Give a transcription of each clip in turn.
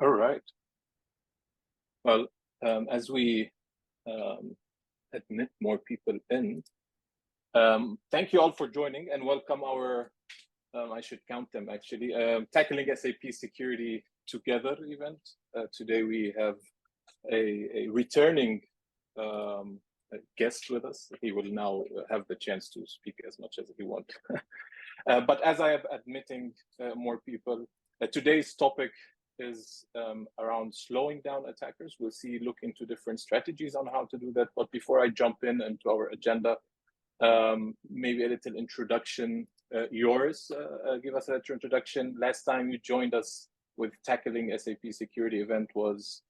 All right. Well, as we admit more people in, thank you all for joining and welcome our, I should count them actually, Tackling SAP Security Together event. Today we have a returning guest with us. He will now have the chance to speak as much as he wants. But as I am admitting more people, today's topic is around slowing down attackers. We'll look into different strategies on how to do that. But before I jump into our agenda, maybe a little introduction. Joris, give us a little introduction. Last time you joined us with Tackling SAP Security event was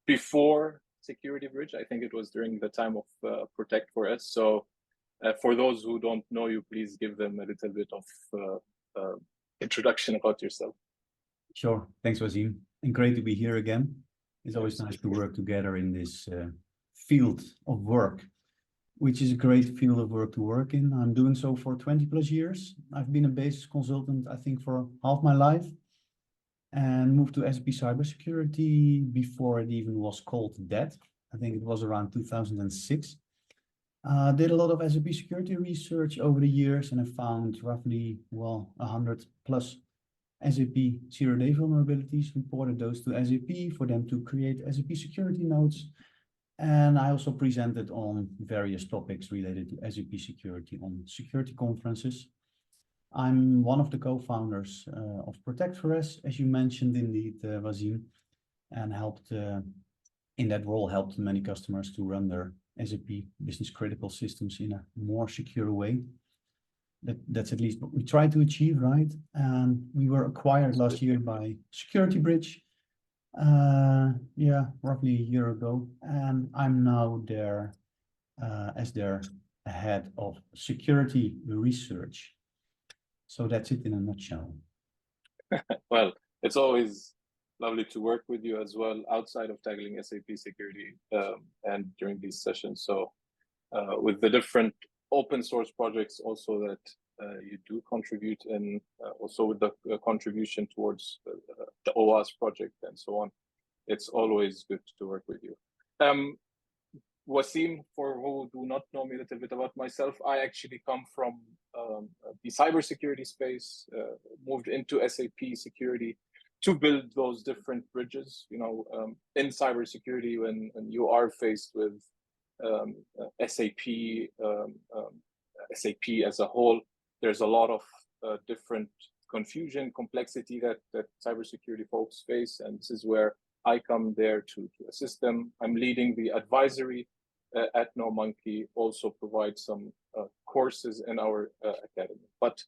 before Security Bridge. I think it was during the time of Protect for Us. So for those who don't know you, please give them a little bit of introduction about yourself. Sure. Thanks, Waseem. And great to be here again. It's always nice to work together in this field of work, which is a great field of work to work in. I'm doing so for 20 plus years. I've been a basis consultant, I think, for half my life and moved to SAP Cybersecurity before it even was called that. I think it was around 2006. Did a lot of SAP security research over the years, and I found roughly, 100 plus SAP zero-day vulnerabilities, reported those to SAP for them to create SAP security notes. And I also presented on various topics related to SAP security on security conferences. I'm one of the co-founders of Protect for Us, as you mentioned indeed, Waseem, and helped in that role, helped many customers to run their SAP business critical systems in a more secure way. That's at least what we try to achieve, right? And we were acquired last year by Security Bridge, roughly a year ago. And I'm now there as their head of security research. So that's it in a nutshell. Well, it's always lovely to work with you as well outside of Tackling SAP Security and during these sessions. So with the different open source projects also that you do contribute in, also with the contribution towards the OWASP project and so on. It's always good to work with you. Waseem, for who do not know me a little bit about myself, I actually come from the cybersecurity space, moved into SAP security to build those different bridges. You know, in cybersecurity, when you are faced with SAP as a whole, there's a lot of different confusion, complexity that cybersecurity folks face, and this is where I come there to assist them. I'm leading the advisory at NoMonkey, also provide some courses in our academy. But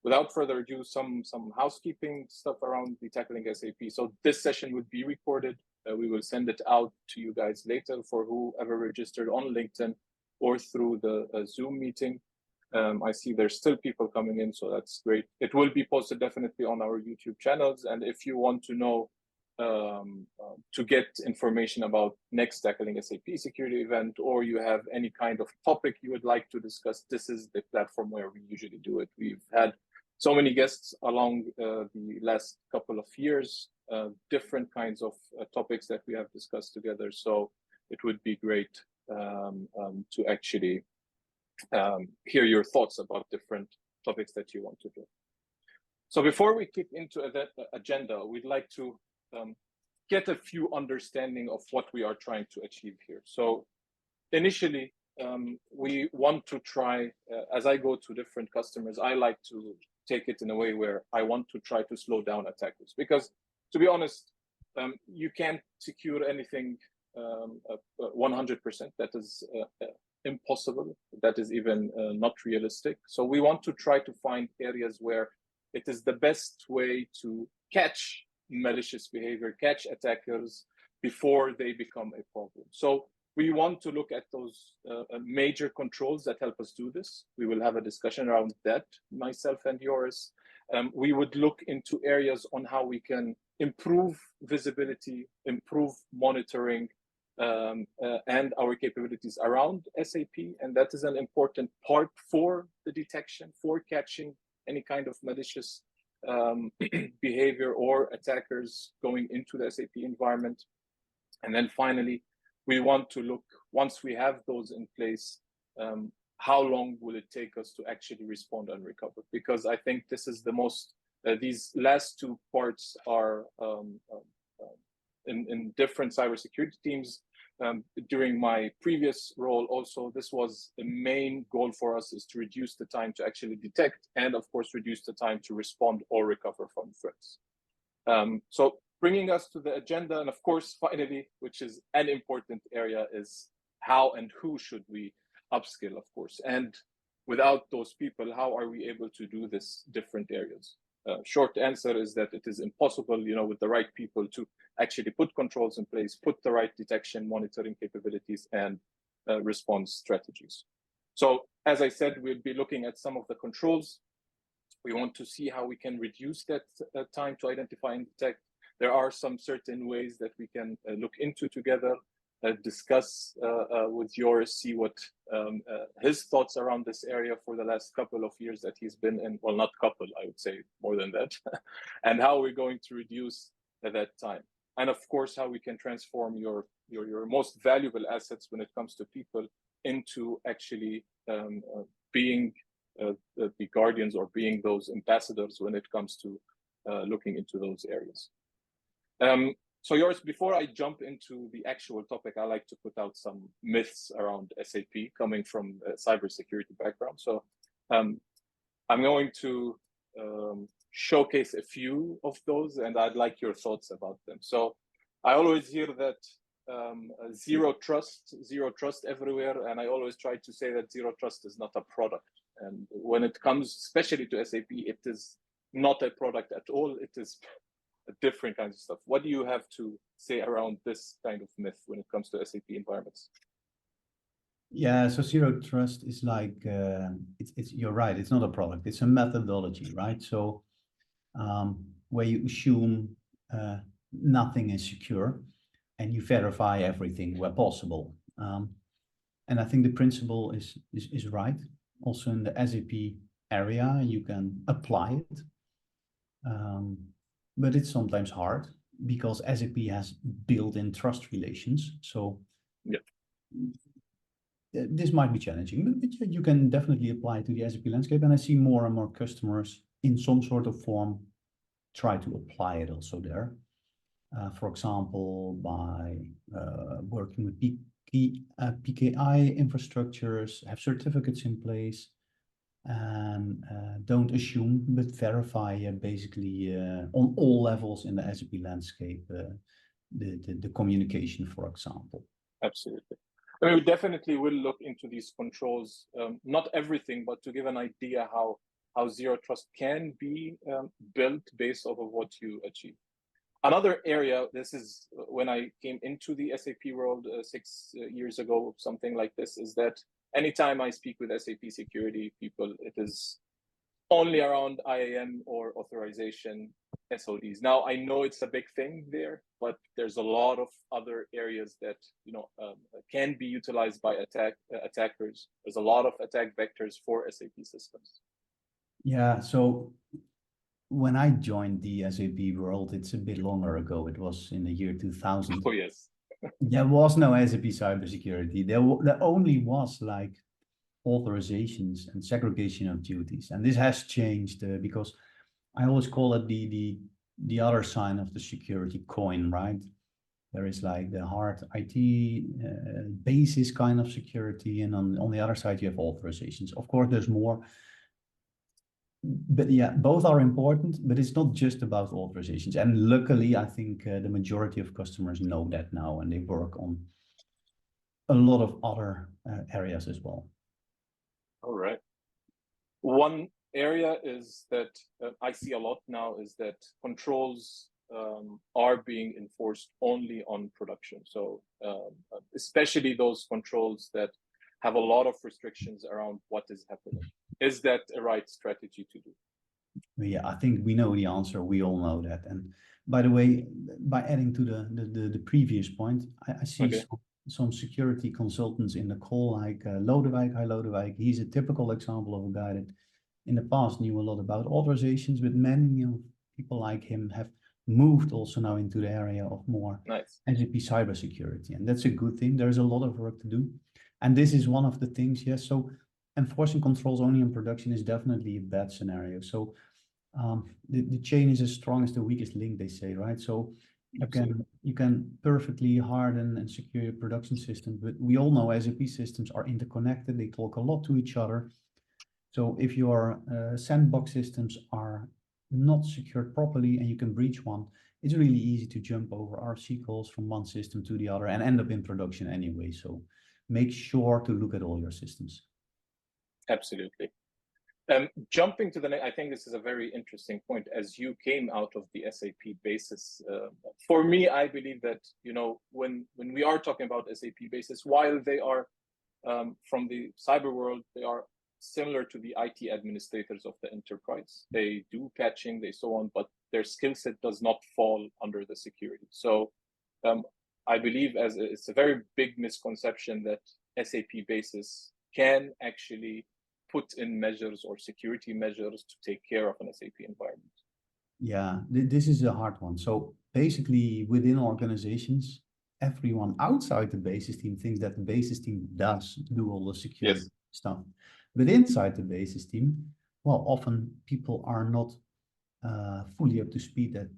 without further ado, some housekeeping stuff around the Tackling SAP. So this session would be recorded. We will send it out to you guys later for whoever registered on LinkedIn or through the Zoom meeting. I see there's still people coming in, so that's great. It will be posted definitely on our YouTube channels. And if you want to know, to get information about next Tackling SAP security event, or you have any kind of topic you would like to discuss, this is the platform where we usually do it. We've had so many guests along the last couple of years, different kinds of topics that we have discussed together. So it would be great to actually hear your thoughts about different topics that you want to do. So before we kick into the agenda, we'd like to get a few understanding of what we are trying to achieve here. So initially, we want to try, as I go to different customers, I like to take it in a way where I want to try to slow down attackers. Because to be honest, you can't secure anything 100%. That is impossible. That is even not realistic. So we want to try to find areas where it is the best way to catch malicious behavior, catch attackers before they become a problem. So we want to look at those major controls that help us do this. We will have a discussion around that, myself and Joris. We would look into areas on how we can improve visibility, improve monitoring, and our capabilities around SAP. And that is an important part for the detection, for catching any kind of malicious behavior or attackers going into the SAP environment. And then finally, we want to look, once we have those in place, how long will it take us to actually respond and recover? Because I think this is the most, these last two parts are in different cybersecurity teams. During my previous role also, this was the main goal for us, is to reduce the time to actually detect and of course reduce the time to respond or recover from threats. So bringing us to the agenda, and of course finally, which is an important area, is how and who should we upskill, of course, and without those people, how are we able to do this different areas? Short answer is that it is impossible, with the right people to actually put controls in place, put the right detection, monitoring capabilities, and response strategies. So as I said, we'll be looking at some of the controls. We want to see how we can reduce that time to identify and detect. There are some certain ways that we can look into together, discuss with Joris, see what his thoughts around this area for the last couple of years that he's been in, well, not couple, I would say more than that, and how we're going to reduce that time. And of course, how we can transform your most valuable assets when it comes to people into actually being the guardians or being those ambassadors when it comes to looking into those areas. So Joris, before I jump into the actual topic, I like to put out some myths around SAP coming from a cybersecurity background. So I'm going to showcase a few of those, and I'd like your thoughts about them. So I always hear that zero trust everywhere, and I always try to say that zero trust is not a product. And when it comes especially to SAP, it is not a product at all. It is different kinds of stuff. What do you have to say around this kind of myth when it comes to SAP environments? Yeah, so zero trust is like, it's you're right, it's not a product, it's a methodology, right? So where you assume nothing is secure and you verify everything where possible. And I think the principle is right. Also in the SAP area, you can apply it. But it's sometimes hard because SAP has built-in trust relations. So yeah, this might be challenging, but you can definitely apply it to the SAP landscape. And I see more and more customers in some sort of form try to apply it also there. For example, by working with PKI infrastructures, have certificates in place, and don't assume, but verify basically on all levels in the SAP landscape, the communication, for example. Absolutely. I mean, we definitely will look into these controls, not everything, but to give an idea how zero trust can be built based off of what you achieve. Another area, this is when I came into the SAP world 6 years ago, something like this, is that anytime I speak with SAP security people, it is only around IAM or authorization SODs. Now, I know it's a big thing there, but there's a lot of other areas that can be utilized by attackers. There's a lot of attack vectors for SAP systems. Yeah, so when I joined the SAP world, it's a bit longer ago. It was in the year 2000. Oh, yes. There was no SAP cybersecurity. There only was like authorizations and segregation of duties. And this has changed because I always call it the other side of the security coin, right? There is like the hard IT basis kind of security, and on the other side you have authorizations. Of course, there's more. But yeah, both are important, but it's not just about authorizations. And luckily, I think the majority of customers know that now, and they work on a lot of other areas as well. All right. One area is that I see a lot now is that controls are being enforced only on production. So especially those controls that have a lot of restrictions around what is happening. Is that a right strategy to do? Yeah, I think we know the answer. We all know that. And by the way, by adding to the previous point, I see some security consultants in the call, like Lodewijk. Hi, Lodewijk. He's a typical example of a guy that in the past knew a lot about authorizations, but many people like him have moved also now into the area of more SAP cybersecurity. And that's a good thing. There's a lot of work to do. And this is one of the things, yes. So enforcing controls only in production is definitely a bad scenario. So the chain is as strong as the weakest link, they say, right? So you can perfectly harden and secure your production system, but we all know SAP systems are interconnected. They talk a lot to each other. So if your sandbox systems are not secured properly and you can breach one, it's really easy to jump over RC calls from one system to the other and end up in production anyway. So make sure to look at all your systems. Absolutely. Jumping to the next, I think this is a very interesting point. As you came out of the SAP basis, for me, I believe that, you know, when we are talking about SAP basis, while they are from the cyber world, they are similar to the IT administrators of the enterprise. They do patching, they so on, but their skill set does not fall under the security. So I believe it's a very big misconception that SAP basis can actually put in measures or security measures to take care of an SAP environment. Yeah, this is a hard one. So basically within organizations, everyone outside the basis team thinks that the basis team does do all the security stuff. But inside the basis team, well, often people are not fully up to speed that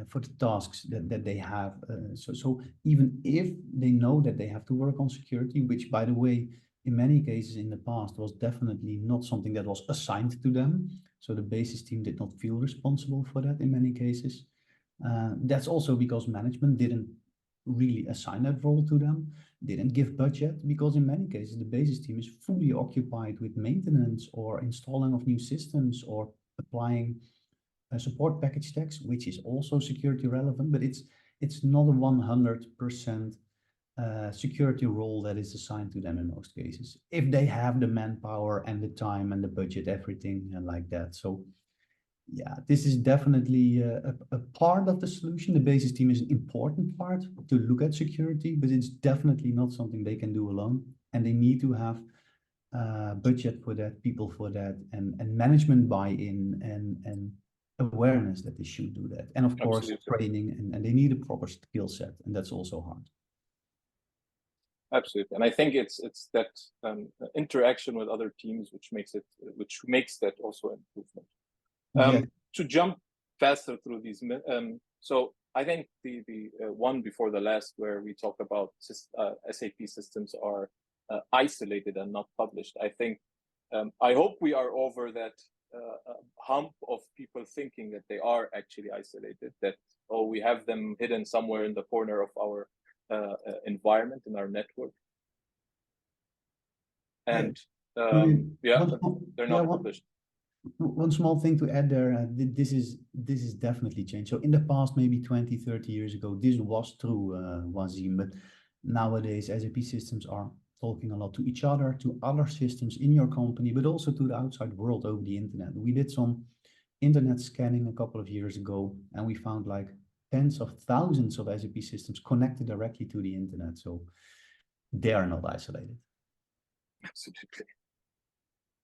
for the tasks that they have. So even if they know that they have to work on security, which by the way, in many cases in the past was definitely not something that was assigned to them. So the basis team did not feel responsible for that in many cases. That's also because management didn't really assign that role to them, didn't give budget, because in many cases the basis team is fully occupied with maintenance or installing of new systems or applying support package tags, which is also security relevant, but it's not a 100% security role that is assigned to them in most cases, if they have the manpower and the time and the budget, everything like that. So yeah, this is definitely a part of the solution. The basis team is an important part to look at security, but it's definitely not something they can do alone. And they need to have budget for that, people for that, and management buy-in and awareness that they should do that. And of course, training, and they need a proper skill set, and that's also hard. Absolutely, and I think it's that interaction with other teams which makes that also an improvement. To jump faster through these, so I think the one before the last where we talk about SAP systems are isolated and not published. I think I hope we are over that hump of people thinking that they are actually isolated. That we have them hidden somewhere in the corner of our environment in our network, and they're not published. One small thing to add there, this is definitely changed. So in the past, maybe 20, 30 years ago, this was true, Waseem, but nowadays SAP systems are talking a lot to each other, to other systems in your company, but also to the outside world over the internet. We did some internet scanning a couple of years ago, and we found like tens of thousands of SAP systems connected directly to the internet. So they are not isolated. Absolutely.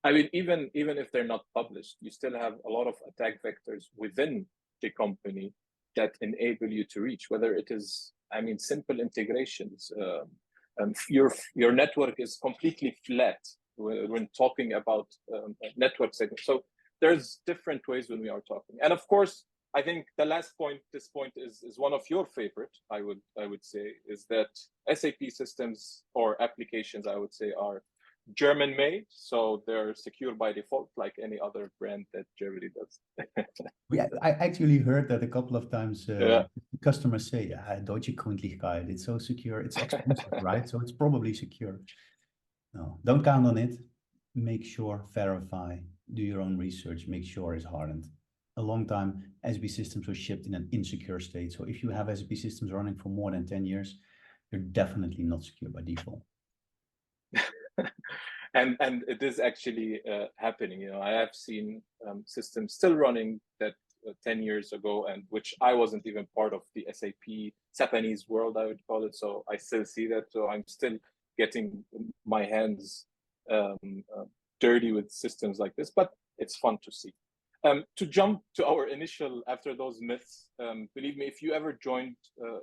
I mean, even if they're not published, you still have a lot of attack vectors within the company that enable you to reach, whether it is, I mean, simple integrations. Your network is completely flat when talking about network segments. So there's different ways when we are talking. And of course, I think the last point, this point is one of your favorite, I would say, is that SAP systems or applications, I would say, are German made, so they're secure by default, like any other brand that Germany does. Yeah, I actually heard that a couple of times. Customers say, Deutsche Gründlichkeit, it's so secure, it's expensive, right? So it's probably secure. No, don't count on it. Make sure, verify, do your own research, make sure it's hardened. A long time, SAP systems were shipped in an insecure state. So if you have SAP systems running for more than 10 years, you're definitely not secure by default. And it is actually happening. You know, I have seen systems still running that 10 years ago, and which I wasn't even part of the SAP Japanese world, I would call it. So I still see that. So I'm still getting my hands dirty with systems like this. But it's fun to see. To jump to our initial, after those myths, believe me, if you ever joined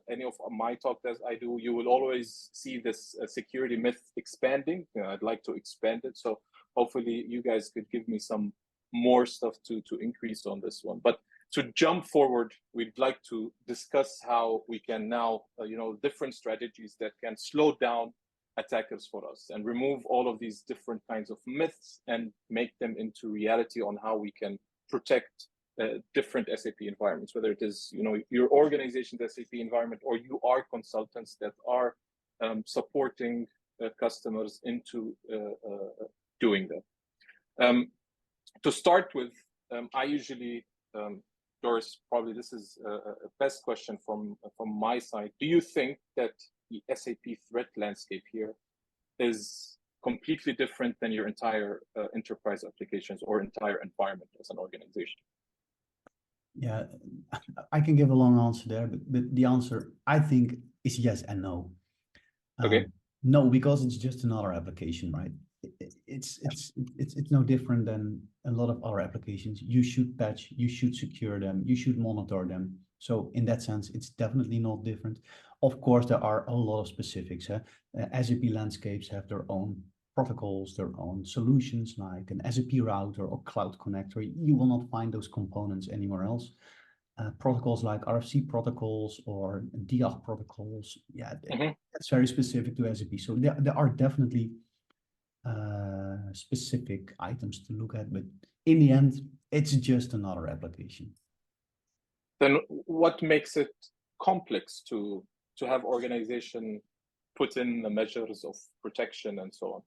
any of my talks as I do, you will always see this security myth expanding. I'd like to expand it. So hopefully you guys could give me some more stuff to increase on this one. But to jump forward, we'd like to discuss how we can now, different strategies that can slow down attackers for us and remove all of these different kinds of myths and make them into reality on how we can protect different SAP environments, whether it is your organization's SAP environment or you are consultants that are supporting customers into doing that. To start with, I usually, Joris, probably this is a best question from my side. Do you think that the SAP threat landscape here is completely different than your entire enterprise applications or entire environment as an organization? Yeah, I can give a long answer there, but the answer I think is yes and no. Okay. No, because it's just another application, right? It's no different than a lot of our applications. You should patch, you should secure them, you should monitor them. So in that sense, it's definitely not different. Of course, there are a lot of specifics. SAP landscapes have their own protocols, their own solutions, like an SAP router or cloud connector. You will not find those components anywhere else. Protocols like RFC protocols or DIAG protocols, yeah, that's very specific to SAP. So there are definitely specific items to look at, but in the end, it's just another application. Then what makes it complex to have organization put in the measures of protection and so on?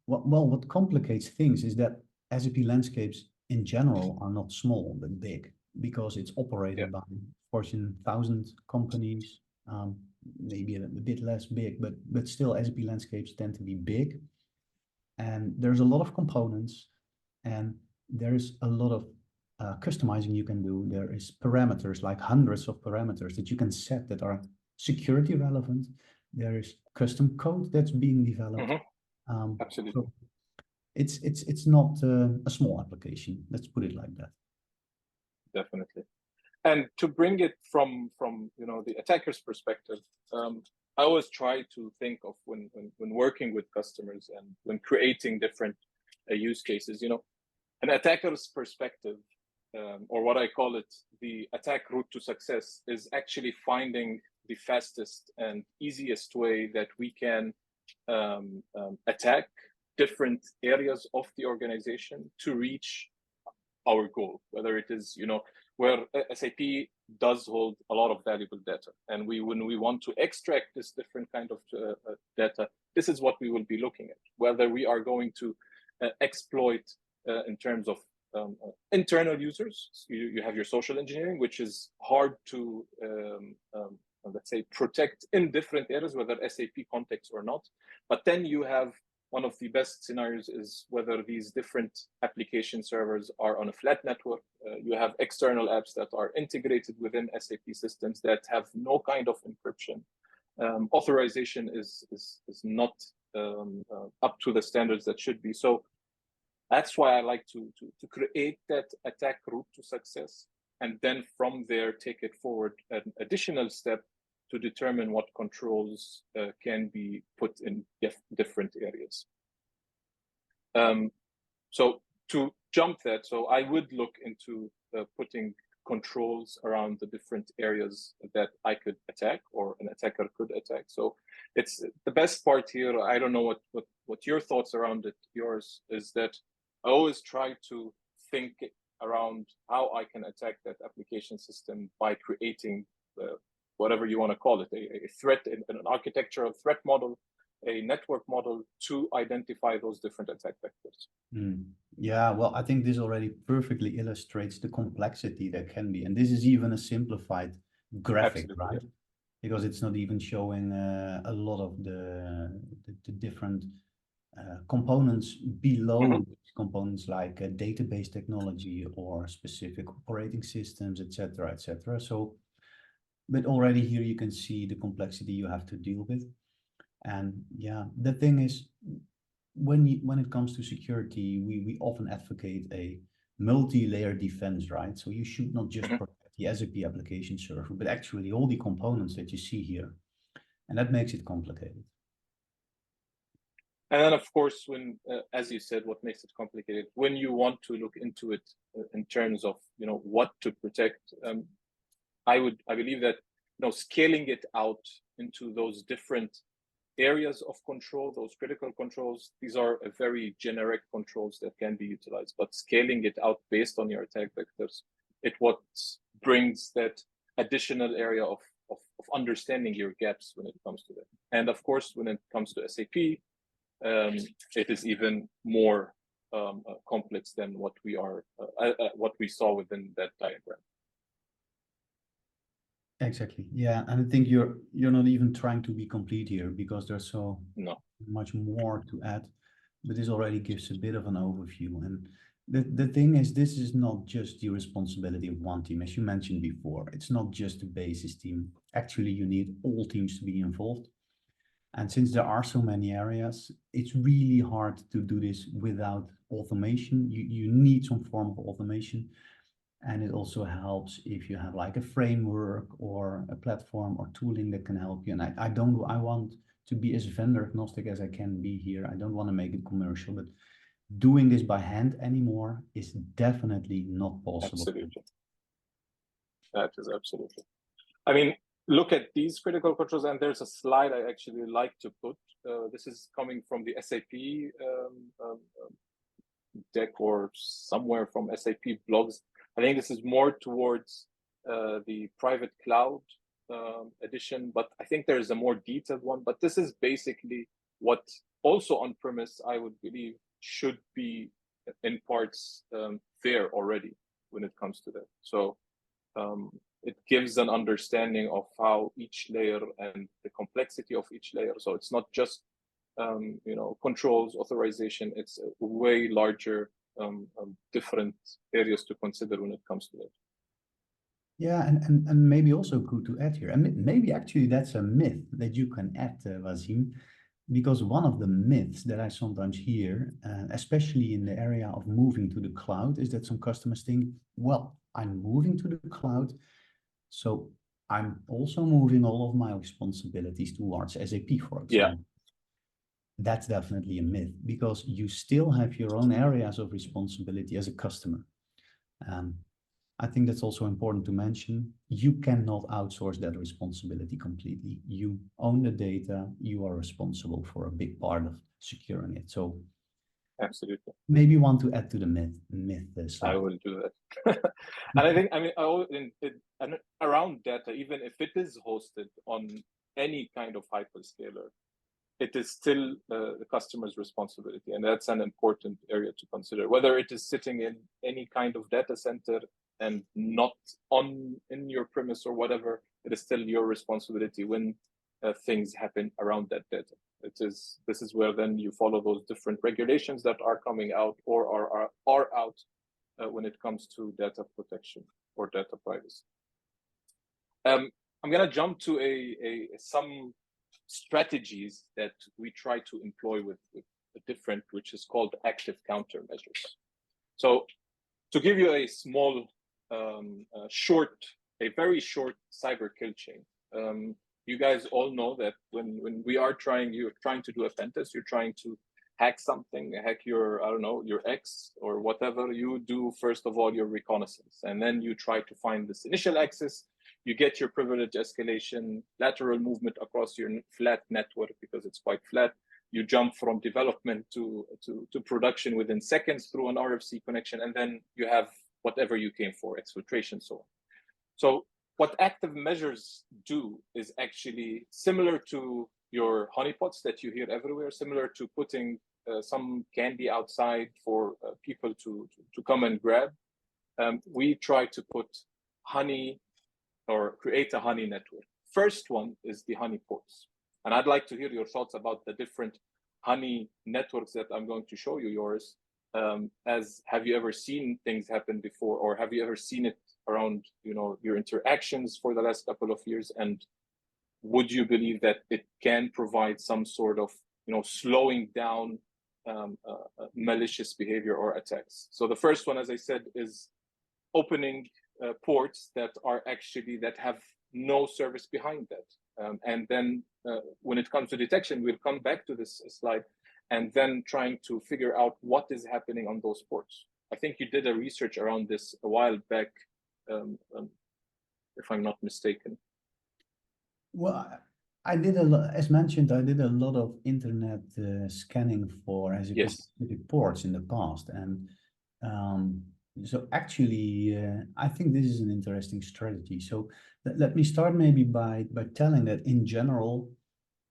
What complicates things is that SAP landscapes in general are not small but big, because it's operated by Fortune 1000 companies, maybe a bit less big, but still SAP landscapes tend to be big, and there's a lot of components, and there's a lot of customizing you can do. There is parameters, like hundreds of parameters that you can set that are security relevant. There is custom code that's being developed. Absolutely. So it's not a small application. Let's put it like that. Definitely. And to bring it from the attacker's perspective, I always try to think of when working with customers and when creating different use cases, an attacker's perspective, or what I call it, the attack route to success, is actually finding the fastest and easiest way that we can attack different areas of the organization to reach our goal, whether it is, where SAP does hold a lot of valuable data. And when we want to extract this different kind of data, this is what we will be looking at, whether we are going to exploit in terms of internal users. You have your social engineering, which is hard to, let's say, protect in different areas, whether SAP context or not. But then you have one of the best scenarios is whether these different application servers are on a flat network. You have external apps that are integrated within SAP systems that have no kind of encryption. Authorization is not up to the standards that should be. So that's why I like to create that attack route to success, and then from there take it forward an additional step to determine what controls can be put in different areas. So to jump that, so I would look into putting controls around the different areas that I could attack or an attacker could attack. So it's the best part here. I don't know what your thoughts around it, yours, is that I always try to think around how I can attack that application system by creating whatever you want to call it, a threat, an architectural threat model, a network model to identify those different attack vectors. Yeah, well, I think this already perfectly illustrates the complexity that can be. And this is even a simplified graphic, Absolutely, right? Because it's not even showing a lot of the different components below components like database technology or specific operating systems, etc., etc. So, but already here you can see the complexity you have to deal with. And yeah, the thing is, when it comes to security, we often advocate a multi-layer defense, right? So you should not just protect the SAP application server, but actually all the components that you see here. And that makes it complicated. And then, of course, when, as you said, what makes it complicated, when you want to look into it in terms of, what to protect, I believe that, scaling it out into those different areas of control, those critical controls, these are a very generic controls that can be utilized, but scaling it out based on your attack vectors, it what brings that additional area of understanding your gaps when it comes to that. And of course, when it comes to SAP, it is even more complex than what we saw within that diagram. Exactly. Yeah, and I think you're not even trying to be complete here because there's so much more to add. But this already gives a bit of an overview. And the thing is, this is not just the responsibility of one team, as you mentioned before. It's not just the basis team. Actually, you need all teams to be involved. And since there are so many areas, it's really hard to do this without automation. You need some form of automation. And it also helps if you have like a framework or a platform or tooling that can help you. And I want to be as vendor agnostic as I can be here. I don't want to make it commercial, but doing this by hand anymore is definitely not possible. Absolutely. That is absolutely. I mean, look at these critical controls, and there's a slide I actually like to put. This is coming from the SAP deck or somewhere from SAP blogs. I think this is more towards the private cloud edition, but I think there is a more detailed one. But this is basically what also on-premise, I would believe, should be in parts there already when it comes to that. So it gives an understanding of how each layer and the complexity of each layer. So it's not just controls, authorization. It's a way larger, different areas to consider when it comes to it. Yeah, and maybe also good to add here, and maybe actually that's a myth that you can add, Waseem, because one of the myths that I sometimes hear, especially in the area of moving to the cloud, is that some customers think, well, I'm moving to the cloud, so I'm also moving all of my responsibilities towards SAP, for example. Yeah. That's definitely a myth because you still have your own areas of responsibility as a customer. I think that's also important to mention. You cannot outsource that responsibility completely. You own the data. You are responsible for a big part of securing it. So absolutely. Maybe you want to add to the myth slide. I will do that. And I think, around data, even if it is hosted on any kind of hyperscaler, it is still the customer's responsibility. And that's an important area to consider. Whether it is sitting in any kind of data center and not in your premise or whatever, it is still your responsibility when things happen around that data. This is where then you follow those different regulations that are coming out or are out when it comes to data protection or data privacy. I'm going to jump to some strategies that we try to employ with a different, which is called active countermeasures. So to give you a small, very short cyber kill chain, you guys all know that when you're trying to do a pen test, you're trying to hack something, hack your X or whatever, you do first of all your reconnaissance, and then you try to find this initial access. You get your privilege escalation, lateral movement across your flat network because it's quite flat. You jump from development to production within seconds through an RFC connection, and then you have whatever you came for, exfiltration, so on. So what active measures do is actually similar to your honeypots that you hear everywhere, similar to putting some candy outside for people to come and grab. We try to put honey or create a honey network. First one is the honey ports. And I'd like to hear your thoughts about the different honey networks that I'm going to show you, Joris. Have you ever seen things happen before, or have you ever seen it around your interactions for the last couple of years? And would you believe that it can provide some sort of slowing down malicious behavior or attacks. So the first one, as I said, is opening ports that have no service behind that. And then when it comes to detection, we'll come back to this slide, and then trying to figure out what is happening on those ports. I think you did a research around this a while back, if I'm not mistaken. Well, I did a lot, as mentioned, I did a lot of internet scanning for specific ports in the past. And so actually, I think this is an interesting strategy. So let me start maybe by telling that in general,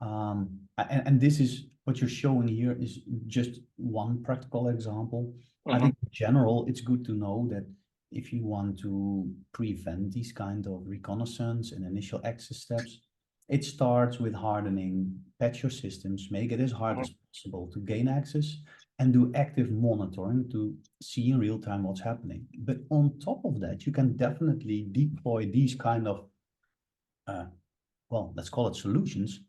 and this is what you're showing here is just one practical example. I think in general, it's good to know that if you want to prevent these kind of reconnaissance and initial access steps, it starts with hardening, patch your systems, make it as hard as possible to gain access, and do active monitoring to see in real time what's happening. But on top of that, you can definitely deploy these kind of, well, let's call it solutions,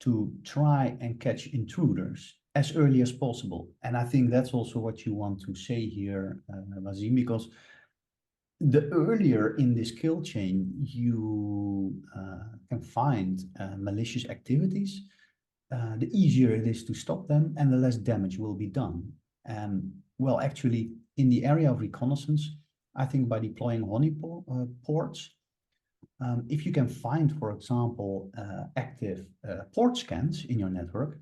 to try and catch intruders as early as possible. And I think that's also what you want to say here, Waseem, because the earlier in this kill chain you can find malicious activities, the easier it is to stop them and the less damage will be done. And well, actually, in the area of reconnaissance, I think by deploying honeypot ports, if you can find, for example, active port scans in your network,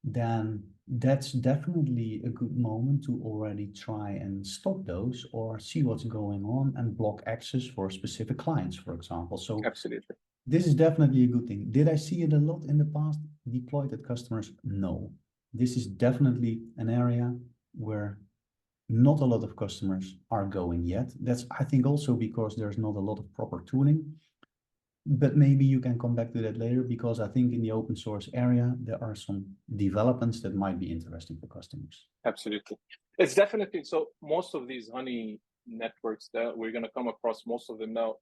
then that's definitely a good moment to already try and stop those or see what's going on and block access for specific clients, for example. So absolutely, this is definitely a good thing. Did I see it a lot in the past deployed at customers? No. This is definitely an area where not a lot of customers are going yet. That's, I think, also because there's not a lot of proper tooling. But maybe you can come back to that later, because I think in the open source area, there are some developments that might be interesting for customers. Absolutely. It's definitely, so most of these honey networks that we're going to come across, most of them now,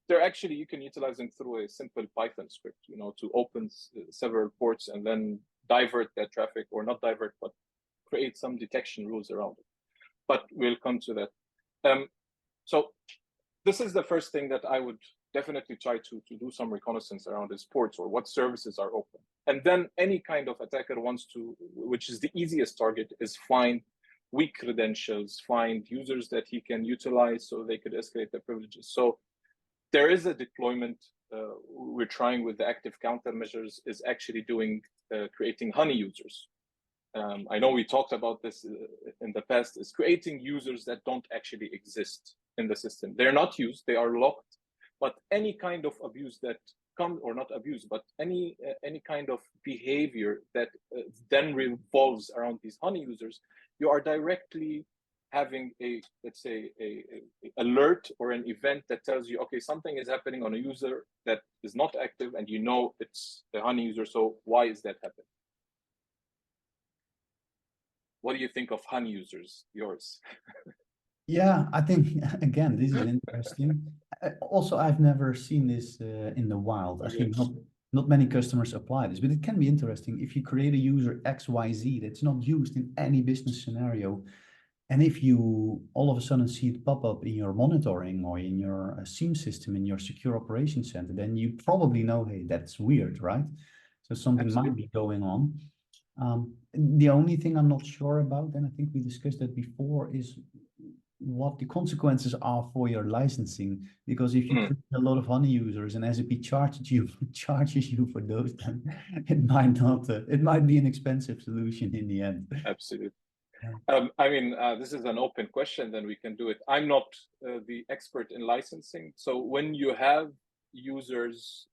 they're actually, you can utilize them through a simple Python script, you know, to open several ports and then divert that traffic, or not divert, but create some detection rules around it. But we'll come to that. So this is the first thing that I would definitely try to do some reconnaissance around is ports, or what services are open. And then any kind of attacker wants to, which is the easiest target, is find weak credentials, find users that he can utilize so they could escalate their privileges. So there is a deployment we're trying with the active countermeasures, is actually doing creating honey users. I know we talked about this in the past, is creating users that don't actually exist in the system. They're not used, they are locked. But any kind of abuse that comes, or not abuse, but any kind of behavior that then revolves around these honey users, you are directly having a, let's say, a alert or an event that tells you, okay, something is happening on a user that is not active, and you know it's a honey user. So why is that happening? What do you think of honey users, Joris? Yeah, I think, again, this is interesting. Also, I've never seen this in the wild. I think not many customers apply this, but it can be interesting if you create a user XYZ that's not used in any business scenario. And if you all of a sudden see it pop up in your monitoring or in your SIEM system, in your secure operations center, then you probably know, hey, that's weird, right? So something might be going on. The only thing I'm not sure about, and I think we discussed that before, is what the consequences are for your licensing. Because if you create a lot of honey users and SAP charges you for those, then it might not. It might be an expensive solution in the end. Absolutely. I mean, this is an open question, then we can do it. I'm not the expert in licensing. So when you have users,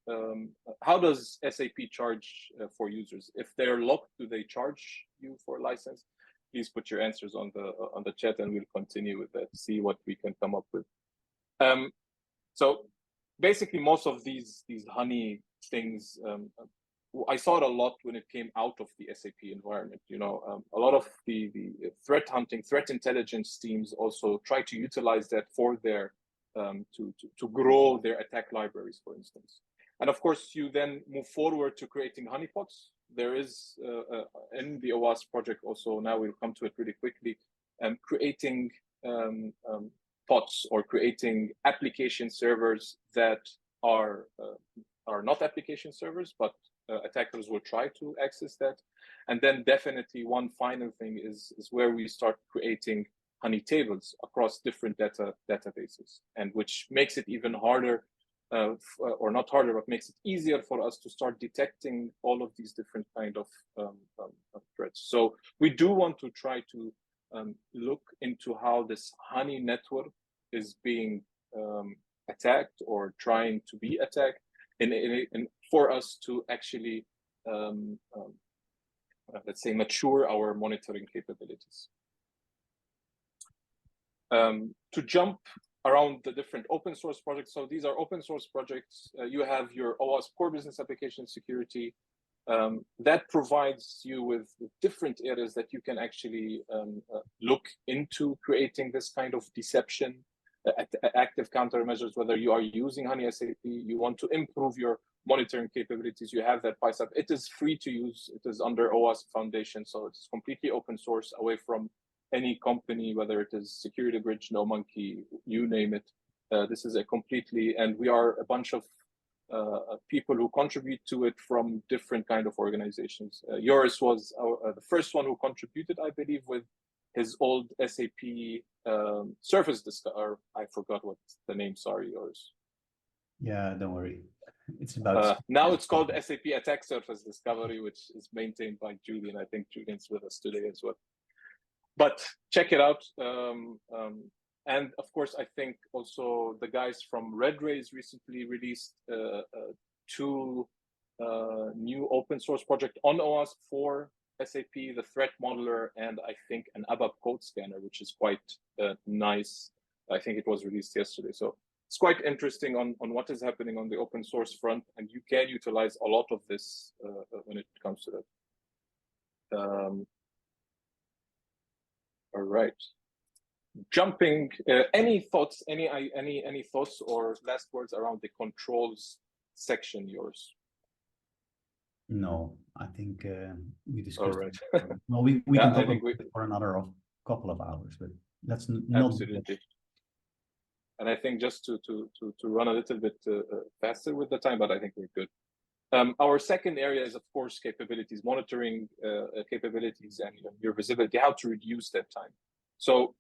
how does SAP charge for users? If they're locked, do they charge you for license? Please put your answers on the chat, and we'll continue with that, see what we can come up with. So basically, most of these honey things, I saw it a lot when it came out of the SAP environment. You know, a lot of the threat hunting, threat intelligence teams also try to utilize that for their to grow their attack libraries, for instance. And of course, you then move forward to creating honeypots, there is in the OWASP project also, now we'll come to it really quickly, creating pods or creating application servers that are not application servers, but attackers will try to access that. And then definitely one final thing is where we start creating honey tables across different databases, and which makes it even harder, or not harder, but makes it easier for us to start detecting all of these different kind of threats. So we do want to try to look into how this honey network is being attacked or trying to be attacked, and for us to actually let's say mature our monitoring capabilities. To jump around the different open source projects. So these are open source projects. You have your OWASP core business application security that provides you with different areas that you can actually look into creating this kind of deception, active countermeasures, whether you are using Honey SAP, you want to improve your monitoring capabilities, you have that PySAP. It is free to use. It is under OWASP Foundation, so it's completely open source, away from any company, whether it is Security Bridge, No Monkey, you name it. This is a completely, and we are a bunch of people who contribute to it from different kind of organizations. Joris was the first one who contributed, I believe, with his old SAP Surface Discover. I forgot what the name. Sorry, Joris. Yeah, don't worry. It's about now it's called SAP Attack Surface Discovery, which is maintained by Julian. I think Julian's with us today as well. But check it out. And of course, I think also the guys from Red Rays recently released two new open source project on OWASP for SAP, the threat modeler, and I think an ABAP code scanner, which is quite nice. I think it was released yesterday. So it's quite interesting on what is happening on the open source front, and you can utilize a lot of this when it comes to that. All right. Jumping, any thoughts, any thoughts or last words around the controls section, Joris? No, I think we discussed. All right. Well, we can talk about it for another couple of hours, but that's not absolutely. And I think just to run a little bit faster with the time, but I think we're good. Our second area is, of course, capabilities, monitoring capabilities and your visibility, how to reduce that time. So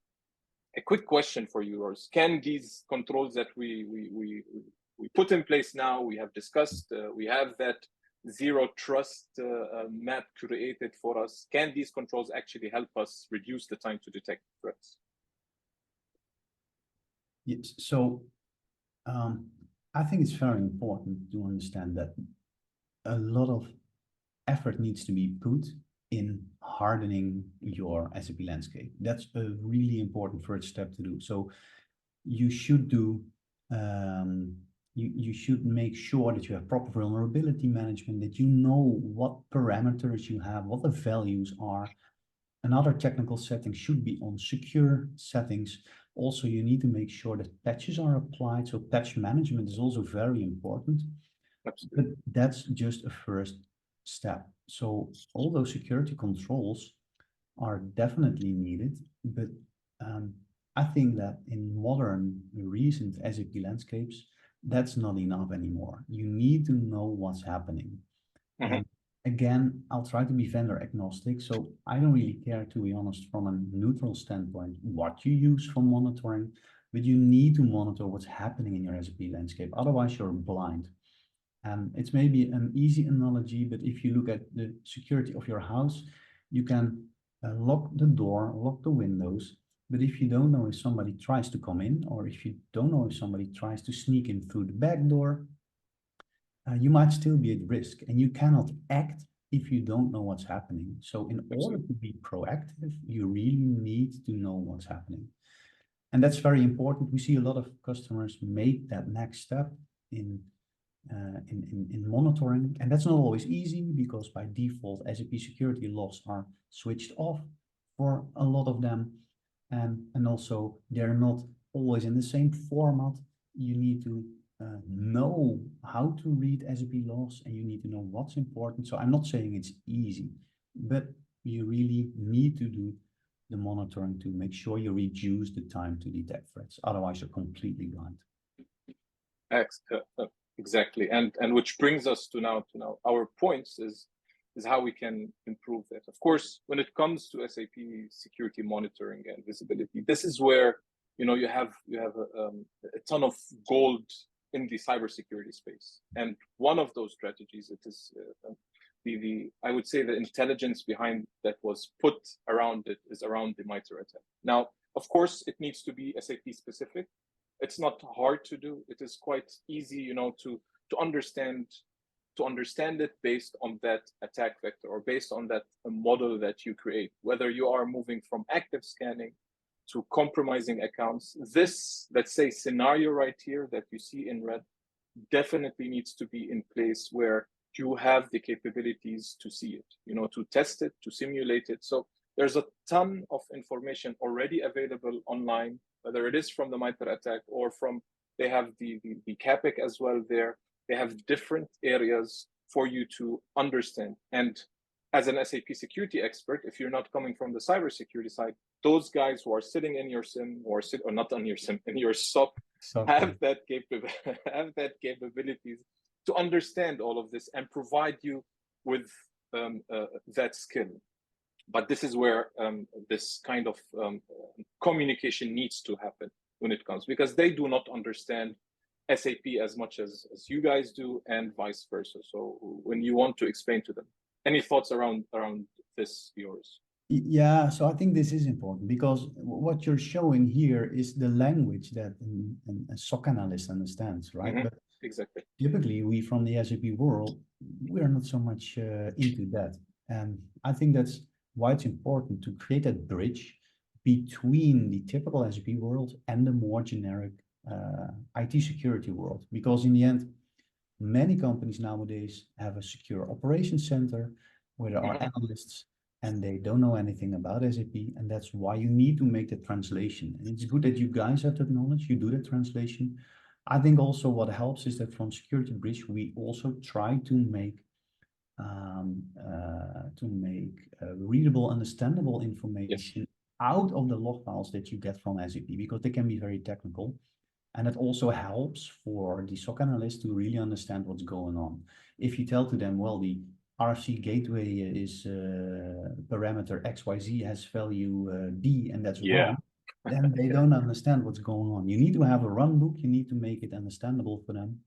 a quick question for you, Joris. Can these controls that we put in place now, we have discussed, we have that zero trust map created for us, can these controls actually help us reduce the time to detect threats? Yes, so I think it's very important to understand that a lot of effort needs to be put in hardening your SAP landscape. That's a really important first step to do. So you should do, you should make sure that you have proper vulnerability management, that you know what parameters you have, what the values are. Another technical setting should be on secure settings. Also, you need to make sure that patches are applied. So patch management is also very important. Absolutely. But that's just a first step. So all those security controls are definitely needed, but I think that in modern, recent SAP landscapes, that's not enough anymore. You need to know what's happening. Mm-hmm. And again, I'll try to be vendor agnostic, so I don't really care, to be honest, from a neutral standpoint, what you use for monitoring, but you need to monitor what's happening in your SAP landscape. Otherwise, you're blind. It's maybe an easy analogy, but if you look at the security of your house, you can lock the door, lock the windows, but if you don't know if somebody tries to come in, or if you don't know if somebody tries to sneak in through the back door, you might still be at risk, and you cannot act if you don't know what's happening. So in order to be proactive, you really need to know what's happening. And that's very important. We see a lot of customers make that next step in monitoring, and that's not always easy, because by default SAP security logs are switched off for a lot of them, and also they're not always in the same format. You need to know how to read SAP logs and you need to know what's important. So I'm not saying it's easy, but you really need to do the monitoring to make sure you reduce the time to detect threats. Otherwise, you're completely blind. Exactly, and which brings us to now our points is how we can improve that. Of course, when it comes to SAP security monitoring and visibility, this is where you have a ton of gold in the cybersecurity space, and one of those strategies, it is I would say the intelligence behind that was put around it is around the MITRE attack. Now, of course, it needs to be SAP specific. It's not hard to do. It is quite easy, to understand it based on that attack vector or based on that model that you create. Whether you are moving from active scanning to compromising accounts, this, let's say, scenario right here that you see in red definitely needs to be in place where you have the capabilities to see it, to test it, to simulate it. So there's a ton of information already available online, whether it is from the MITRE attack or from, they have the CAPEC as well there. They have different areas for you to understand. And as an SAP security expert, if you're not coming from the cybersecurity side, those guys who are sitting in your SIM or not on your SIM, in your SOC, have that capabilities to understand all of this and provide you with that skill. But this is where this kind of communication needs to happen when it comes, because they do not understand SAP as much as you guys do, and vice versa. So when you want to explain to them, any thoughts around this, Joris? Yeah, so I think this is important because what you're showing here is the language that a SOC analyst understands, right? Mm-hmm. But exactly. Typically, we from the SAP world, we're not so much into that. And I think that's why it's important to create that bridge between the typical SAP world and the more generic IT security world. Because in the end, many companies nowadays have a secure operations center where there are analysts and they don't know anything about SAP. And that's why you need to make the translation. And it's good that you guys have that knowledge, you do the translation. I think also what helps is that from Security Bridge, we also try to make readable, understandable information out of the log files that you get from SAP, because they can be very technical. And it also helps for the SOC analyst to really understand what's going on. If you tell to them, well, the RFC gateway is parameter XYZ has value D, and that's wrong, then they don't understand what's going on. You need to have a run book. You need to make it understandable for them.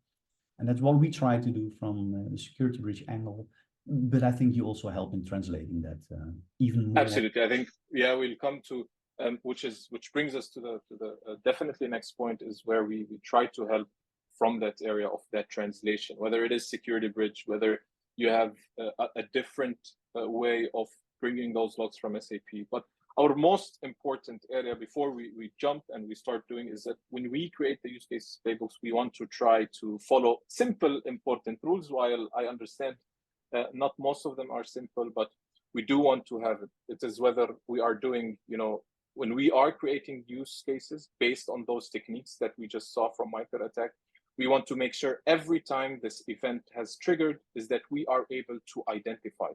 And that's what we try to do from the Security Bridge angle. But I think you also help in translating that even more. Absolutely. I think, we'll come to, which brings us to the definitely next point is where we try to help from that area of that translation, whether it is Security Bridge, whether you have a different way of bringing those logs from SAP. But our most important area before we jump and we start doing is that when we create the use case playbooks, we want to try to follow simple, important rules. While I understand not most of them are simple, but we do want to have it. It is whether we are doing, when we are creating use cases based on those techniques that we just saw from MITRE attack, we want to make sure every time this event has triggered is that we are able to identify.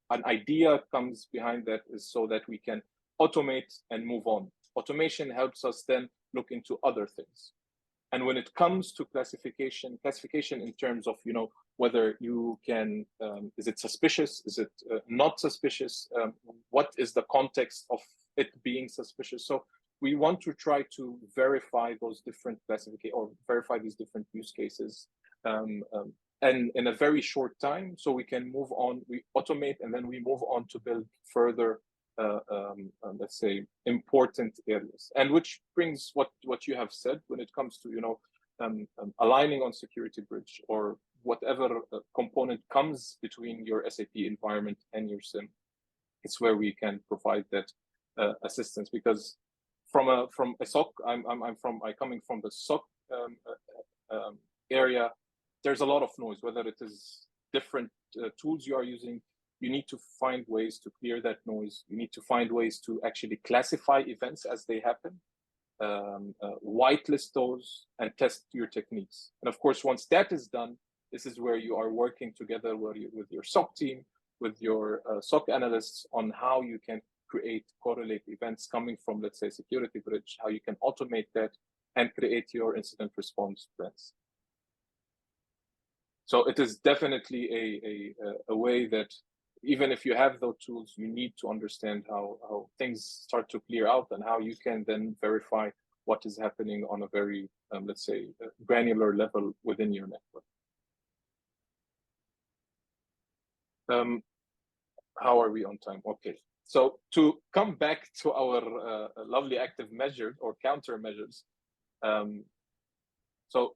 An idea comes behind that is so that we can automate and move on. Automation helps us then look into other things. And when it comes to classification in terms of, whether you can, is it suspicious? Is it not suspicious? What is the context of it being suspicious? So we want to try to verify those different classifications or verify these different use cases and in a very short time, so we can move on, we automate, and then we move on to build further, let's say, important areas. And which brings what you have said when it comes to, aligning on Security Bridge or whatever component comes between your SAP environment and your SIM. It's where we can provide that assistance, because from a SOC, I'm coming from the SOC area. There's a lot of noise, whether it is different tools you are using. You need to find ways to clear that noise. You need to find ways to actually classify events as they happen. whitelist those, and test your techniques. And of course, once that is done, this is where you are working together with your SOC team, with your SOC analysts on how you can create correlate events coming from, let's say, security bridge, how you can automate that and create your incident response plans. So it is definitely a way that even if you have those tools, you need to understand how things start to clear out and how you can then verify what is happening on a very, let's say, granular level within your network. How are we on time? Okay. So to come back to our lovely active measures or countermeasures, so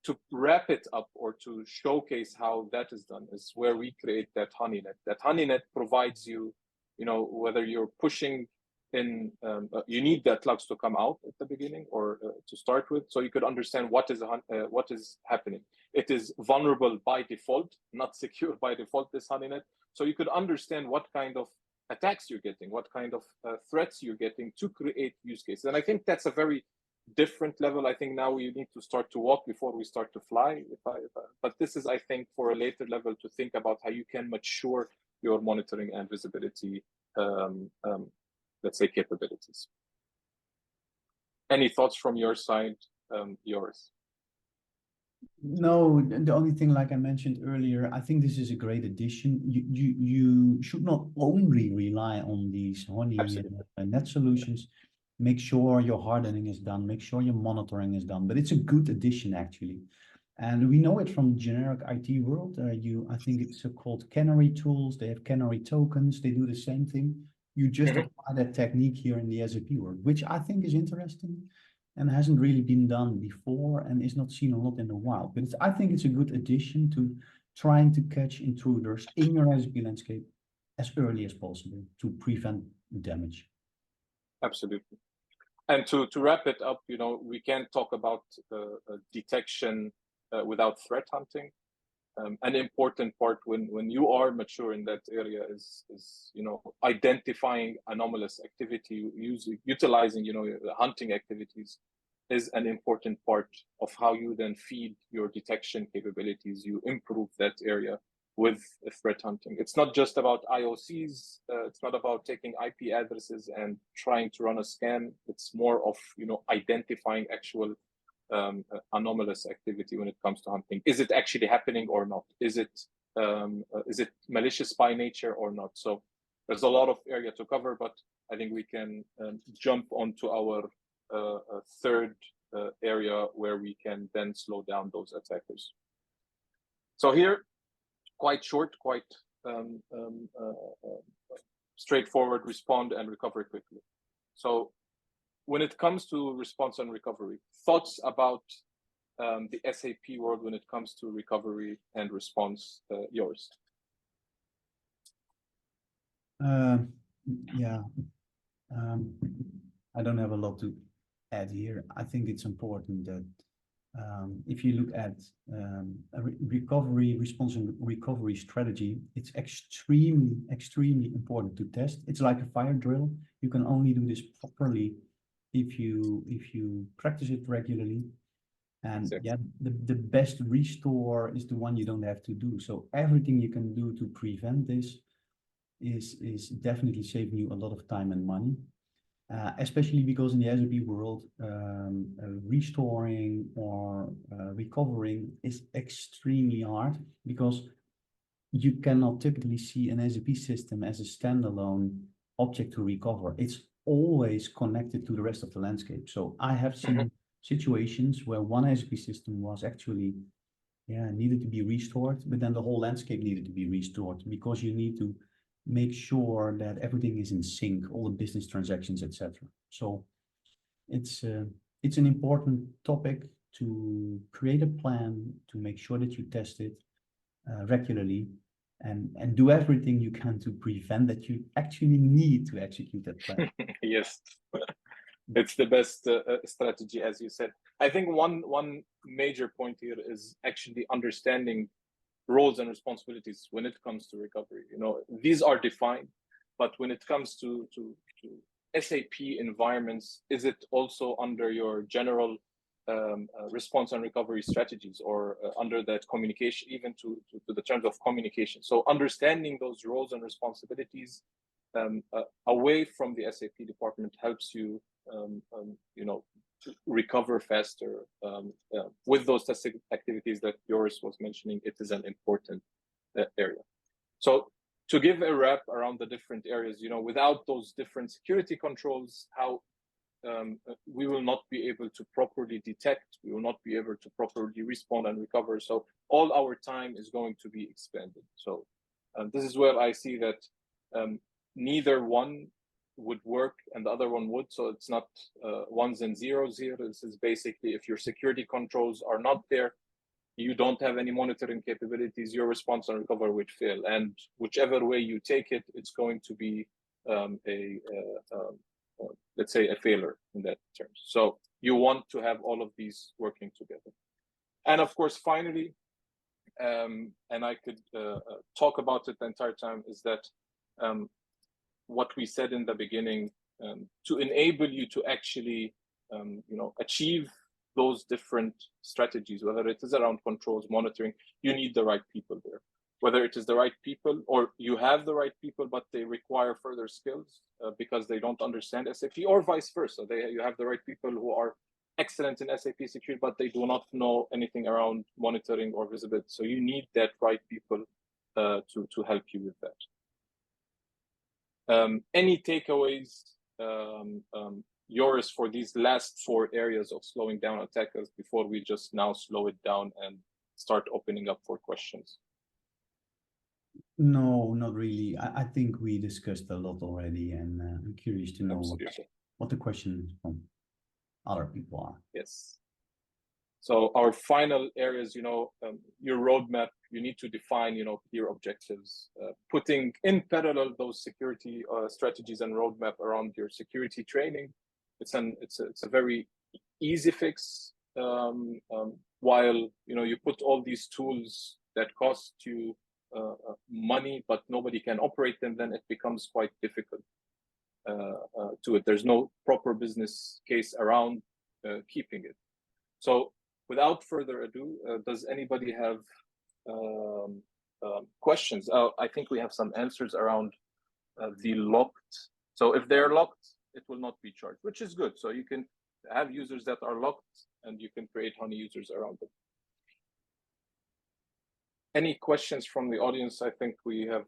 to wrap it up or to showcase how that is done is where we create that honeynet. That honeynet provides you, whether you're pushing in, you need that logs to come out at the beginning or to start with, so you could understand what is happening. It is vulnerable by default, not secure by default, this honeynet. So you could understand what kind of attacks you're getting, what kind of threats you're getting to create use cases. And I think that's a very different level. I think now we need to start to walk before we start to fly. But this is, I think, for a later level to think about how you can mature your monitoring and visibility, let's say, capabilities. Any thoughts from your side, Joris? No, the only thing, like I mentioned earlier, I think this is a great addition. You should not only rely on these honey net solutions. Make sure your hardening is done, make sure your monitoring is done, but it's a good addition actually. And we know it from generic IT world. I think it's called canary tools. They have canary tokens. They do the same thing. You just apply that technique here in the SAP world, which I think is interesting and hasn't really been done before and is not seen a lot in the wild. But I think it's a good addition to trying to catch intruders in your SAP landscape as early as possible to prevent damage. Absolutely. And to wrap it up, we can't talk about detection without threat hunting. An important part when you are mature in that area is identifying anomalous activity, utilizing hunting activities is an important part of how you then feed your detection capabilities. You improve that area with threat hunting. It's not just about IOCs. It's not about taking IP addresses and trying to run a scan. It's more of identifying actual anomalous activity when it comes to hunting. Is it actually happening or not? Is it malicious by nature or not? So there's a lot of area to cover, but I think we can jump onto our third area where we can then slow down those attackers. So here, quite short, quite straightforward: respond and recover quickly. So when it comes to response and recovery, thoughts about the SAP world when it comes to recovery and response, Joris? Yeah, I don't have a lot to add here. I think it's important that if you look at a recovery, response and recovery strategy, it's extremely important to test. It's like a fire drill. You can only do this properly if you practice it regularly. And yeah, the best restore is the one you don't have to do. So everything you can do to prevent this is definitely saving you a lot of time and money. Especially because in the SAP world, restoring or recovering is extremely hard, because you cannot typically see an SAP system as a standalone object to recover. It's always connected to the rest of the landscape. So I have seen situations where one SAP system was actually needed to be restored, but then the whole landscape needed to be restored, because you need to make sure that everything is in sync, all the business transactions, etc. So it's an important topic to create a plan, to make sure that you test it regularly, and do everything you can to prevent that you actually need to execute that plan. Yes, it's the best strategy, as you said. I think one major point here is actually understanding roles and responsibilities when it comes to recovery. These are defined, but when it comes to SAP environments, is it also under your general response and recovery strategies, or under that communication, even to the terms of communication? So understanding those roles and responsibilities away from the SAP department helps you, to recover faster. With those testing activities that Joris was mentioning, it is an important area. So to give a wrap around the different areas, without those different security controls, how we will not be able to properly detect, we will not be able to properly respond and recover. So all our time is going to be expended. So this is where I see that neither one would work and the other one would. So it's not ones and zeros here. This is basically, if your security controls are not there, you don't have any monitoring capabilities, your response and recovery would fail. And whichever way you take it, it's going to be let's say a failure in that terms. So you want to have all of these working together. And of course, finally, and I could talk about it the entire time, is that what we said in the beginning, to enable you to actually achieve those different strategies, whether it is around controls, monitoring, you need the right people there. Whether it is the right people, or you have the right people, but they require further skills because they don't understand SAP, or vice versa. You have the right people who are excellent in SAP security, but they do not know anything around monitoring or visibility. So you need that right people to help you with that. Any takeaways, Joris, for these last 4 areas of slowing down attackers before we just now slow it down and start opening up for questions? No, not really. I think we discussed a lot already, and I'm curious to know what the questions from other people are. Yes. So our final areas, your roadmap, you need to define, clear objectives, putting in parallel those security strategies and roadmap around your security training. It's a very easy fix. While you put all these tools that cost you money, but nobody can operate them, then it becomes quite difficult to it. There's no proper business case around keeping it. So without further ado, does anybody have questions? I think we have some answers around the locked. So if they're locked, it will not be charged, which is good. So you can have users that are locked and you can create honey users around them. Any questions from the audience? I think we have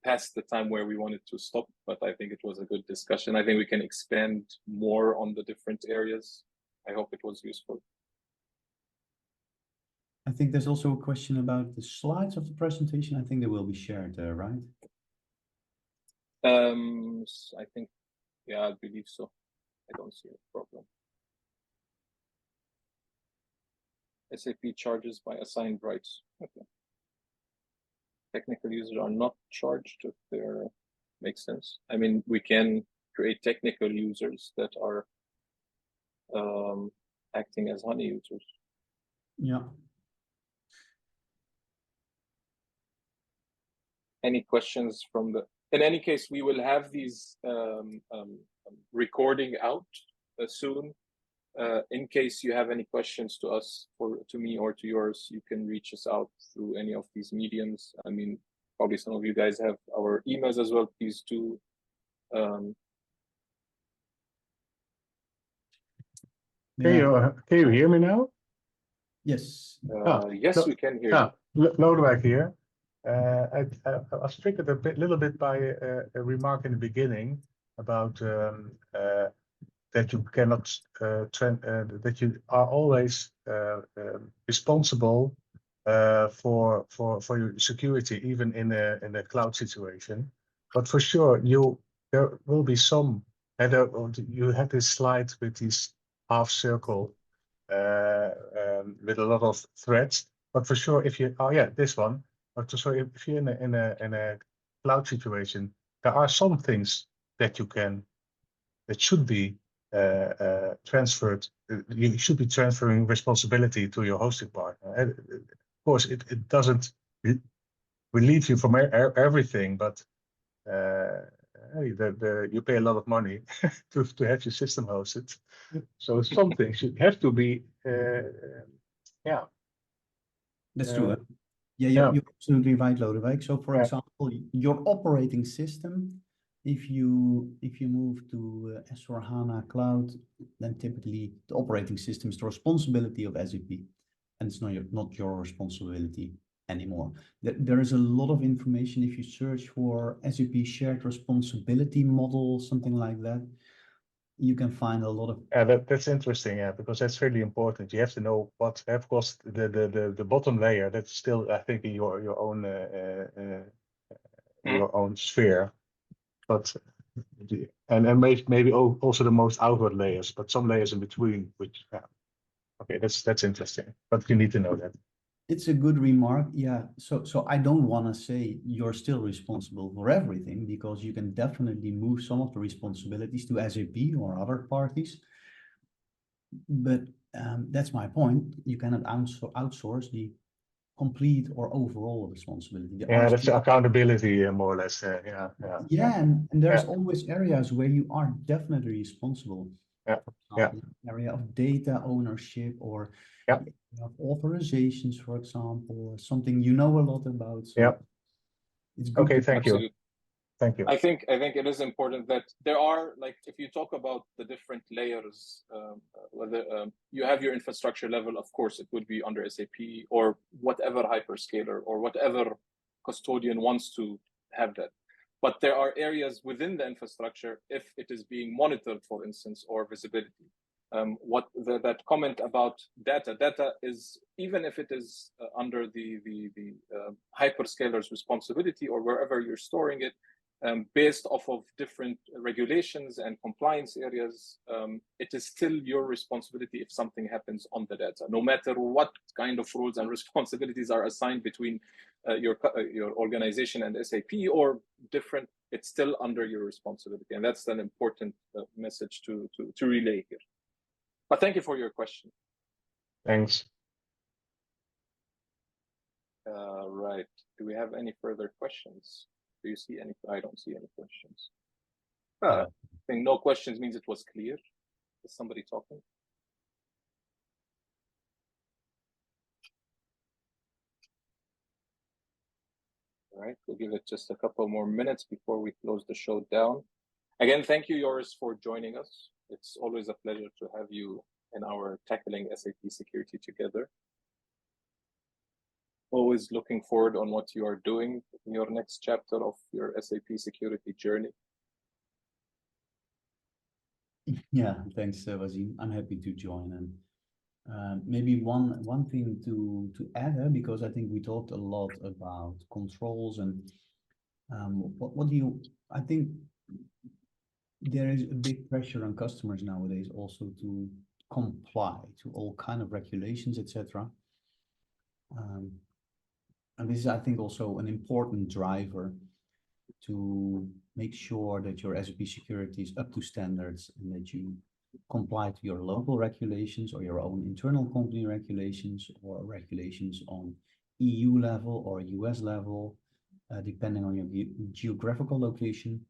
passed the time where we wanted to stop, but I think it was a good discussion. I think we can expand more on the different areas. I hope it was useful. I think there's also a question about the slides of the presentation. I think they will be shared, right? I think, yeah, I believe so. I don't see a problem. SAP charges by assigned rights. Okay. Technical users are not charged if they're, makes sense. I mean, we can create technical users that are acting as honey users. Yeah. Any questions from the, in any case, we will have these recording out soon. In case you have any questions to us, or to me or to yours, you can reach us out through any of these mediums. I mean, probably some of you guys have our emails as well. Please do. Can you hear me now? Yes. Yes, we can hear you. Lodewijk here. I was triggered a little bit by a remark in the beginning about that you cannot that you are always responsible for your security, even in a cloud situation. But for sure, there will be some. You had this slide with this half circle with a lot of threads. But for sure, if you this one. But so if you're in a cloud situation, there are some things that should be transferred. You should be transferring responsibility to your hosting partner. And of course, it doesn't relieve you from everything, but you pay a lot of money to have your system hosted. So some things should have to be, yeah. That's true. Yeah, yeah. you're absolutely right, Lodewijk. So, for Yeah. example, your operating system, if you move to S/4HANA Cloud, then typically the operating system is the responsibility of SAP, and it's not your responsibility anymore. There is a lot of information if you search for SAP shared responsibility model, something like that. You can find a lot of. Yeah, that's interesting. Yeah, because that's really important. You have to know what, of course, the bottom layer. That's still, I think, in your own sphere. But and maybe also the most outward layers, but some layers in between. Which, yeah. Okay, that's interesting. But you need to know that. It's a good remark. Yeah. So I don't want to say you're still responsible for everything, because you can definitely move some of the responsibilities to SAP or other parties. But that's my point. You cannot outsource the complete or overall responsibility. Yeah, that's accountability, more or less. Yeah, and there's always areas where you are definitely responsible. Yeah. Area of data ownership, or of authorizations, for example, something you know a lot about. So it's good. Okay, thank you. Thank you. I think it is important that there are, like, if you talk about the different layers, whether you have your infrastructure level, of course, it would be under SAP or whatever hyperscaler or whatever custodian wants to have that. But there are areas within the infrastructure, if it is being monitored, for instance, or visibility. That comment about data is, even if it is under the hyperscaler's responsibility or wherever you're storing it, based off of different regulations and compliance areas, it is still your responsibility if something happens on the data, no matter what kind of roles and responsibilities are assigned between your organization and SAP or different. It's still under your responsibility, and that's an important message to relay here. But thank you for your question. Thanks. Right. Do we have any further questions? Do you see any? I don't see any questions. I think no questions means it was clear. Is somebody talking? All right, we'll give it just a couple more minutes before we close the show down. Again, thank you, Joris, for joining us. It's always a pleasure to have you in our Tackling SAP Security Together. Always looking forward on what you are doing in your next chapter of your SAP security journey. Yeah, thanks, Waseem. I'm happy to join. And maybe one thing to add, because I think we talked a lot about controls and what do you? I think there is a big pressure on customers nowadays also to comply to all kind of regulations, etc. And this is, I think, also an important driver to make sure that your SAP security is up to standards and that you comply to your local regulations or your own internal company regulations or regulations on EU level or US level, depending on your geographical location.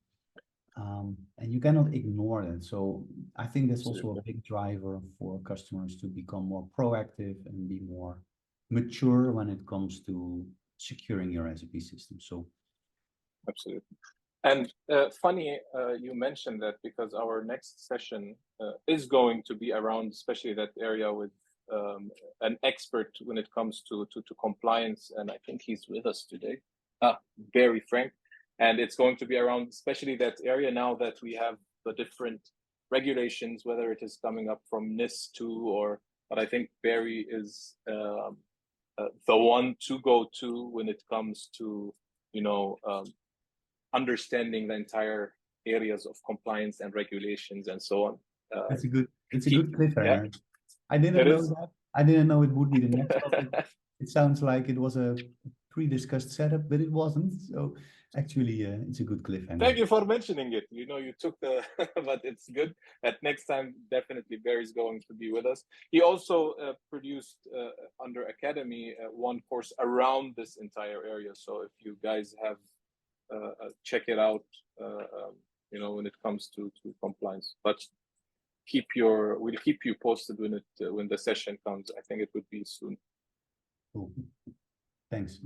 And you cannot ignore that. So I think that's also a big driver for customers to become more proactive and be more mature when it comes to securing your SAP system. So absolutely. And funny, you mentioned that, because our next session is going to be around especially that area with an expert when it comes to compliance. And I think he's with us today, Barry Frank. And it's going to be around especially that area now that we have the different regulations, whether it is coming up from NIS2 or, but I think Barry is the one to go to when it comes to, understanding the entire areas of compliance and regulations and so on. It's a good cliffhanger. Yeah, I didn't know that. I didn't know it would be the next topic. It sounds like it was a pre-discussed setup, but it wasn't. So actually, it's a good cliffhanger. Thank you for mentioning it. You took the, but it's good that next time definitely Barry's going to be with us. He also produced under Academy one course around this entire area. So if you guys have check it out, when it comes to compliance. But we'll keep you posted when the session comes. I think it would be soon. Cool. Thanks.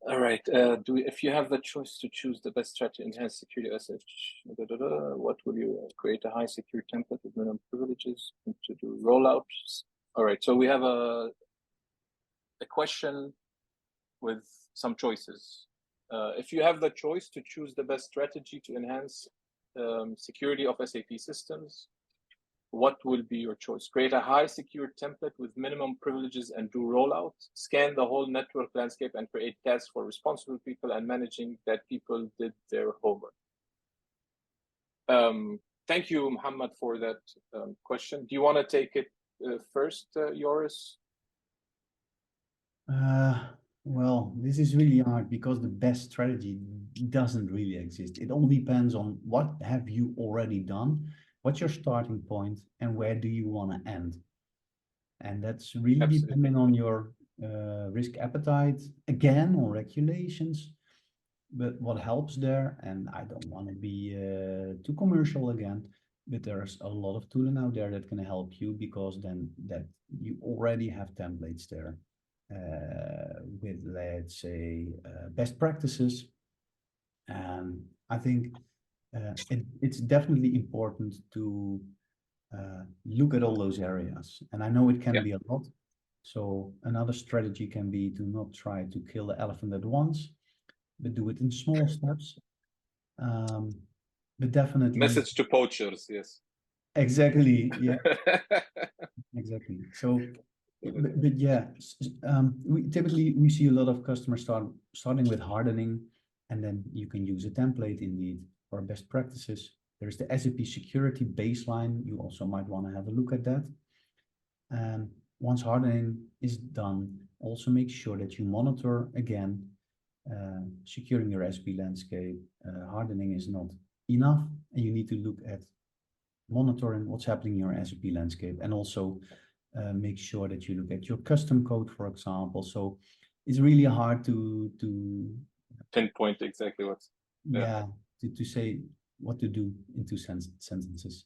All right. If you have the choice to choose the best strategy to enhance security, what will you create? A high secure template with minimum privileges to do rollouts? All right. So we have a question with some choices. If you have the choice to choose the best strategy to enhance security of SAP systems, what will be your choice? Create a high secure template with minimum privileges and do rollout, scan the whole network landscape and create tasks for responsible people and managing that people did their homework. Thank you, Muhammad, for that question. Do you want to take it first, Joris? Well, this is really hard because the best strategy doesn't really exist. It all depends on what have you already done, what's your starting point, and where do you want to end. And that's really depending on your risk appetite, again, on regulations. But what helps there, and I don't want to be too commercial again, but there's a lot of tooling out there that can help you, because then that you already have templates there. With, let's say, best practices. And I think it's definitely important to look at all those areas. And I know it can be a lot. So another strategy can be to not try to kill the elephant at once, but do it in small steps. But definitely. Message to poachers, yes. Exactly, yeah. Exactly. So, but yeah, we see a lot of customers starting with hardening, and then you can use a template indeed for best practices. There's the SAP security baseline. You also might want to have a look at that. And once hardening is done, also make sure that you monitor again, securing your SAP landscape. Hardening is not enough, and you need to look at monitoring what's happening in your SAP landscape, and also make sure that you look at your custom code, for example. So it's really hard to pinpoint exactly what's to say what to do in two sentences.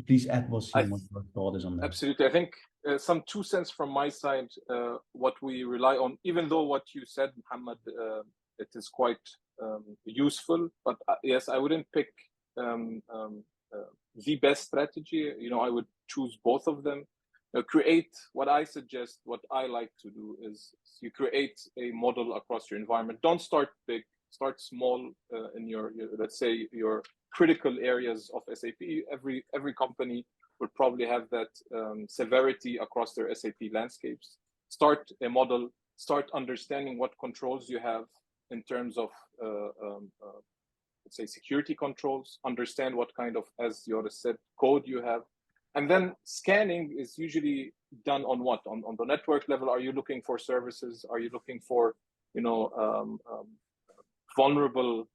Please add what your thought is on that. Absolutely. I think some 2 cents from my side. What we rely on, even though what you said, Muhammad, it is quite useful, but yes, I wouldn't pick the best strategy. I would choose both of them. Create what I suggest, what I like to do is you create a model across your environment. Don't start big, start small in your let's say your critical areas of SAP. Every company would probably have that severity across their SAP landscapes. Start a model, start understanding what controls you have in terms of let's say security controls, understand what kind of, as Joris said, code you have. And then scanning is usually done on what? On the network level. Are you looking for services? Are you looking for, vulnerable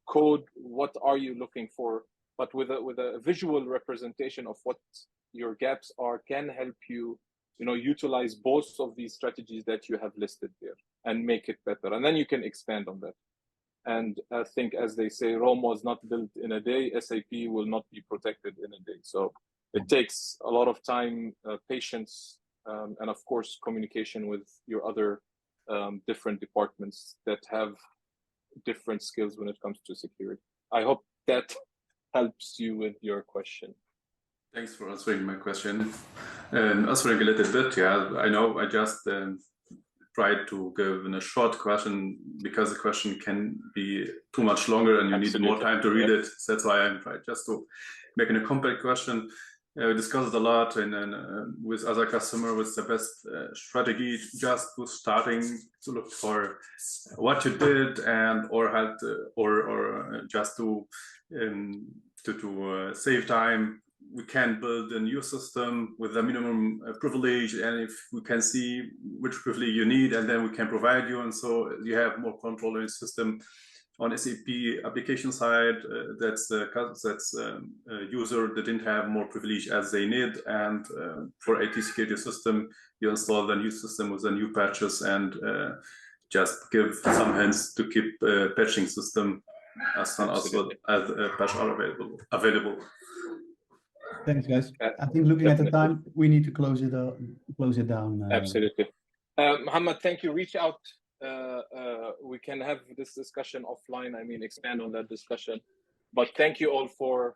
code? What are you looking for? But with a visual representation of what your gaps are, can help you, utilize both of these strategies that you have listed there and make it better. And then you can expand on that. And I think, as they say, Rome was not built in a day. SAP will not be protected in a day. So it takes a lot of time, patience, and of course, communication with your other different departments that have different skills when it comes to security. I hope that helps you with your question. Thanks for answering my question. Answering a little bit, I know I just tried to give in a short question because the question can be too much longer and you need more time to read it. So that's why I'm trying just to make a compact question. We discussed it a lot and with other customers with the best strategy, just to starting to look for what you did and or just to save time. We can build a new system with a minimum privilege, and if we can see which privilege you need, and then we can provide you, and so you have more control in the system. On SAP application side, that's user that didn't have more privilege as they need, and for IT security system, you install the new system with the new patches and just give some hints to keep patching system as soon as patch are available. Thanks, guys. I think looking at the time, we need to close it down. Absolutely. Mohammed, thank you. Reach out. We can have this discussion offline. I mean, expand on that discussion. But thank you all for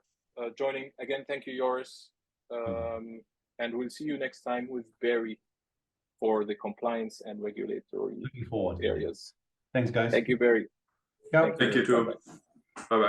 joining. Again, thank you, Joris. And we'll see you next time with Barry for the compliance and regulatory areas. Thanks, guys. Thank you, Barry. Ciao. Thank you too. Bye-bye.